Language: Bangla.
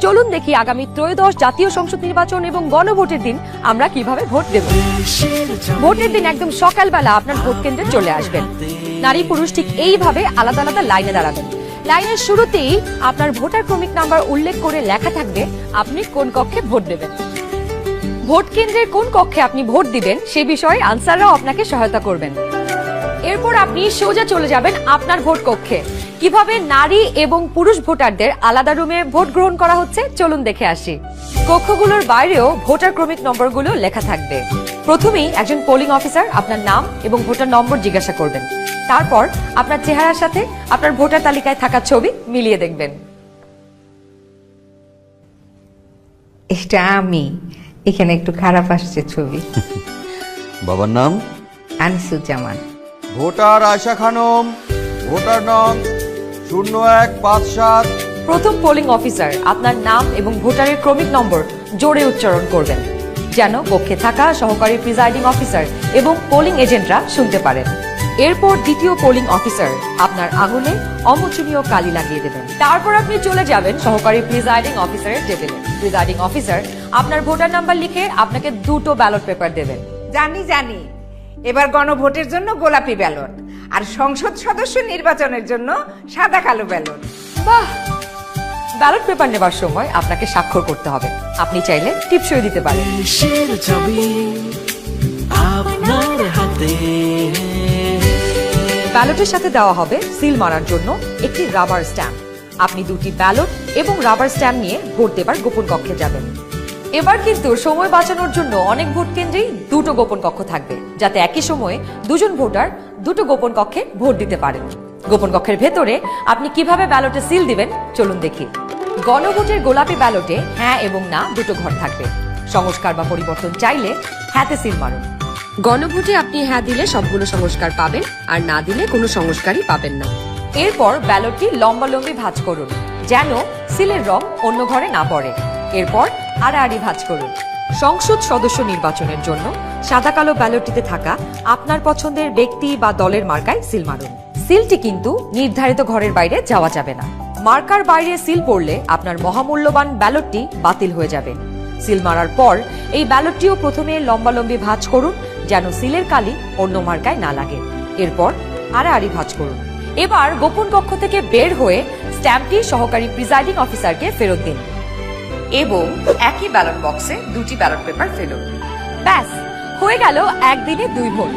চলুন দেখি আগামী ত্রয়োদশ জাতীয় সংসদ নির্বাচন এবং গণভোটের দিন আমরা কিভাবে ভোট দেব। ভোটের দিন একদম সকালবেলা আপনার ভোট কেন্দ্রে চলে আসবেন। নারী পুরুষ ঠিক এইভাবে আলাদা আলাদা লাইনে দাঁড়াবেন। লাইনের শুরুতেই আপনার ভোটার ক্রমিক নাম্বার উল্লেখ করে লেখা থাকবে আপনি কোন কক্ষে ভোট দেবেন। ভোট কেন্দ্রের কোন কক্ষে আপনি ভোট দিবেন সে বিষয়ে আনসাররাও আপনাকে সহায়তা করবেন। এরপর আপনি সোজা চলে যাবেন আপনার ভোট কক্ষে। কিভাবে নারী এবং পুরুষ ভোটারদের আলাদা রুমে ভোট গ্রহণ করা হচ্ছে চলুন দেখে আসি। কক্ষগুলোর বাইরেও ভোটার ক্রমিক নম্বরগুলো লেখা থাকবে। প্রথমেই একজন পোলিং অফিসার আপনার নাম এবং ভোটার নম্বর জিজ্ঞাসা করবেন। তারপর আপনার চেহারার সাথে আপনার ভোটার তালিকায় থাকা ছবি মিলিয়ে দেখবেন। এটা আমি, এখানে একটু খারাপ আসছে ছবি। বাবার নাম আনিসুজ্জামান। ভোটার আয়শা খানম, ভোটার নং 0157। প্রথম পোলিং অফিসার আপনার নাম এবং ভোটারের ক্রমিক নম্বর জোরে উচ্চারণ করবেন যেন কক্ষে থাকা সহকারী প্রিজাইডিং অফিসার এবং পোলিং এজেন্টরা শুনতে পারেন। এরপর দ্বিতীয় পোলিং অফিসার আপনার আঙুলে অমোচনীয় কালি লাগিয়ে দেবেন। তারপর আপনি চলে যাবেন সহকারী প্রিজাইডিং অফিসারের টেবিলে। প্রিজাইডিং অফিসার আপনার ভোটার নাম্বার লিখে আপনাকে 2টো ব্যালট পেপার দেবেন। জানি এবার গণভোটের জন্য গোলাপি ব্যালট আর সংসদ সদস্য নির্বাচনের জন্য সাদা কালো ব্যালট। বাহ! ব্যালট পেপার নেবার সময় আপনাকে স্বাক্ষর করতে হবে। আপনি চাইলে টিপসই দিতে পারেন। দেশের ছবি আপনার হাতে। ব্যালটের সাথে দেওয়া হবে সিল মারার জন্য একটি রাবার স্ট্যাম্প। আপনি 2টি ব্যালট এবং রাবার স্ট্যাম্প নিয়ে ভোট দেবার গোপন কক্ষে যাবেন। এবার কিন্তু সময় বাঁচানোর জন্য অনেক ভোট কেন্দ্রেই 2টো গোপন কক্ষ থাকবে, যাতে একই সময়ে 2জন ভোটার 2টো গোপন কক্ষে ভোট দিতে পারেন। গোপন কক্ষের ভেতরে আপনি কিভাবে ব্যালটে সিল দিবেন চলুন দেখি। গণভোটের গোলাপি ব্যালটে হ্যাঁ এবং না 2টো ঘর থাকবে। সংস্কার বা পরিবর্তন চাইলে হ্যাঁতে সিল মারুন। গণভোটে আপনি হ্যাঁ দিলে সবগুলো সংস্কার পাবেন, আর না দিলে কোনো সংস্কারই পাবেন না। এরপর ব্যালটটি লম্বালম্বি ভাঁজ করুন যেন সিলের রং অন্য ঘরে না পড়ে। এরপর আড়াআড়ি ভাঁজ করুন। সংসদ সদস্য নির্বাচনের জন্য সাদা কালো ব্যালটটিতে থাকা আপনার পছন্দের ব্যক্তি বা দলের মার্কায় সিল মারুন। সিলটি কিন্তু নির্ধারিত ঘরের বাইরে যাওয়া যাবে না। মার্কার বাইরে সিল পড়লে আপনার মহামূল্যবান ব্যালটটি বাতিল হয়ে যাবে। সিল মারার পর এই ব্যালটটিও প্রথমে লম্বালম্বি ভাঁজ করুন যেন সিলের কালি অন্য মার্কায় না লাগে। এরপর আড়াআড়ি ভাঁজ করুন। এবার গোপন কক্ষ থেকে বের হয়ে স্ট্যাম্পটি সহকারী প্রিজাইডিং অফিসারকে ফেরত দিন এবং একই ব্যালট বক্সে 2টি ব্যালট পেপার ফেলুন। ব্যাস, হয়ে গেল একদিনে 2 ভোট।